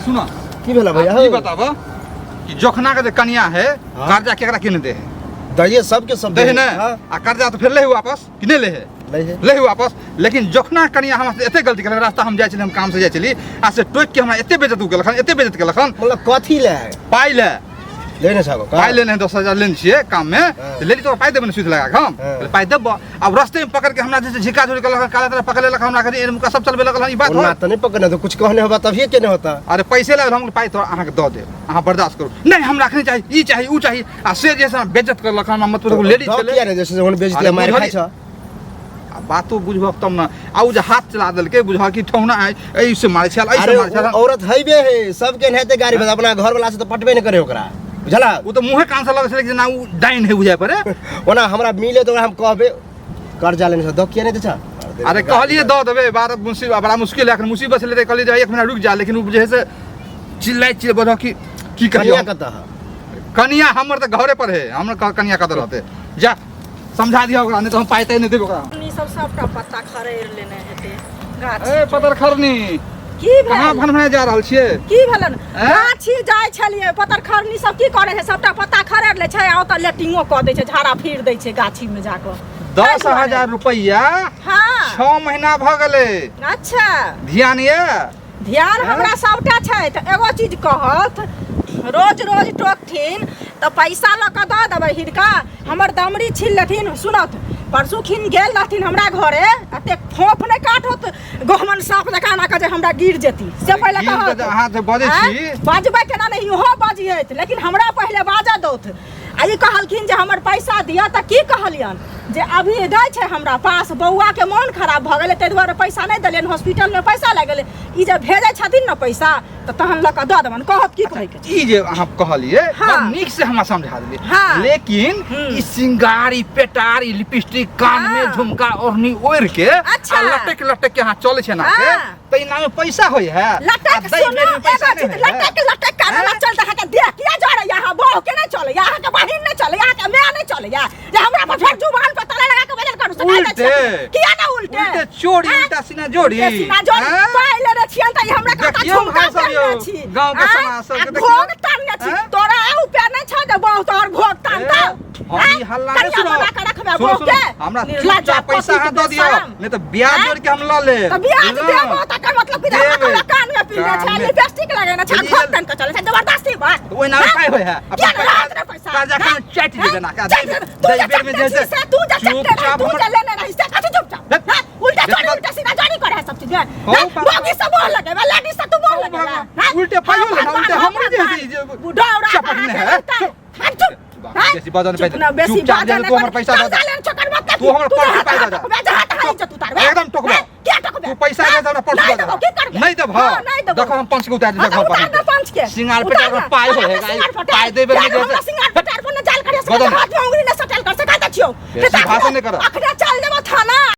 सुना की भेला भैया ई बताबो कि जोखना के कनिया है कर्जा केकरा किने दे है दहिए सबके सब दे है ना आ कर्जा तो फिर ले वापस कि नहीं ले है ले वापस। लेकिन जोखना कनिया हम एते गलती कर रास्ता हम जाय छली हम काम से जाय छली आ से टोक के हमरा एते बेइज्जत केलखन एते बेइज्जत केलखन मतलब कथी ले पाई ले लेने छागो पाई लेने 10,000 लेन छिए काम में तो लेली तो पाई देबे सुध लगा हम पाई देब। अब रास्ते में पकड़ के हमरा जैसे झिका झोरी केलखन काला तरह पकड़ लेलक हमरा करी मुका सब चलबे लगल ई बात ना त नहीं पकड़ना तो कुछ कहने होबा तभी केने होता। अरे पैसे ले हम पाई तो अहाँ के द दे अहाँ बर्दाश्त करू नहीं हम रखनी चाहिए ई चाहिए ऊ चाहिए आ से जैसे बेइज्जत करलक हम मतलब लेडी चले किया रे जैसे हुन बेइज्जती मार खाइ छ बातो बुझबो तब ना आउ जे हाथ चला देलके बुझा कि ठौना है ऐसे मारे छल ऐसे मारे छल औरत हइबे है सबके नहते गाड़ी बस अपना घर वाला से तो पटबे नहीं करे ओकरा बुझला वो तो मुंहे कान से लगे छले कि ना ऊ डाइन है बुझाय परे ओना हमरा मिले तो हम कहबे कर्जा लेने से द किया नहीं देछा। अरे कहलिए द देबे बार मुसीबत बड़ा मुश्किल है मुसीबत से ले कहलिए एक मिनट रुक जा लेकिन ऊ बुझे से चिल्लाइ बोलो कि की कहियो कनिया हमर त घरे पर है हमर कनिया कत रहते जा समझा दिया ओकरा नहीं तो हम पाइते नहीं देबे ओकरा नी सबटा पत्ता खरेर लेने हेते गाछ ए पत्थर खरनी की भेल कहां भनभने जा रहल छिए की भेलन गाछी जाय छलिए पत्थर खरनी सब की करे है सबटा पत्ता खरेर ले छै आ त लेटिंगो क दै छै झाड़ा फिर दै छै गाछी में जाके 10,000 रुपया हां 6 महीना भ गेले। अच्छा ध्यान ये ध्यान हमरा सबटा छै त एगो चीज कहत रोज रोज टोकथिन तो पैसा ल के द देबै हिरका हमर दमड़ी छिल लेथिन सुनत परसू खिन गेल रहथिन हमरा घरे अते फोफ नहीं काटत गहमन साफ जका ना के जे हमरा गिर जेती से पहले कहत अहाँ त बजै छी बाजबै केना नहीं हो बाजियत लेकिन हमरा पहले बाजा दोत आ ई कहलखिन जे हमर पैसा दिया त की कहलियन जे अभी दै छै हमरा पास बौआ के मन खराब भ गेलै तै दुआरे पैसा नहीं देलियन हॉस्पिटल में पैसा लाग गेलै ई जे भेजै छथिन न पैसा त तहन ल के द देबन कहत की कहै के ई जे अहाँ कहलिए बड़ नीक से हमरा समझा देलिए लेकिन ई सिंगारी पेटारी लिपस्टिक कान में झुमका ओढ़नी ओढ़ के आ लटक लटक के हां चले छै ना के त ई नाम पैसा होय है लटक सुनो लटक कान में चलता है के दे किया जा रहा यहां बहू के नहीं चले यहां के बहिन नहीं चले यहां के मैं नहीं चले या जे हमरा पर फिर जुबान पे तले लगा के बदल करू उल्टे किया ना उल्टे चोरी उल्टा सीना जोड़ी सीना जोड़ी पहले रे छियन त हमरा का झुमका करने छी गांव के समाज सब के देखियो भोग तानने छी तोरा ऊपर नहीं छ जे बहुत और भोग तानता हई हल्ला नहीं सुनो हमरा चुपचाप पैसा हाथ दे दियो नहीं तो ब्याज जोड़ के हम ल ले तो ब्याज देबो त का मतलब कि हमरा कान में पीले छै लिपस्टिक लगाना छै भोग तान के चले छै जबरदस्ती बात ओइ ना काय होय है कर्जा का चैट दे देना का दे बेर में जैसे तू जा चुपचाप तू जा लेने रही से कथि चुपचाप उल्टा चोरी उल्टा सीधा जानी करे है सब चीज में बाकी सब बोल लगे लेडीज से तू बोल लगे उल्टे पायो ले उल्टे हमरे जैसे बुढ़ावड़ा चपटने है चुप बेसी बाजन पे बेसी बाजन तू हमर पैसा दे तू हमर पैसा दे एकदम टोकबा क्या टोकबा तू पैसा दे हमरा परसू दे नहीं देब हां देखो हम 5 के उतार दे घर पर सिंगार पेटार में पाई होएगा पाई देबे में जैसे सिंगार पेटार पर न जाल करे हाथ में उंगली न सटल कर सका छियो भाषण नहीं कर अखरा चल देबो थाना।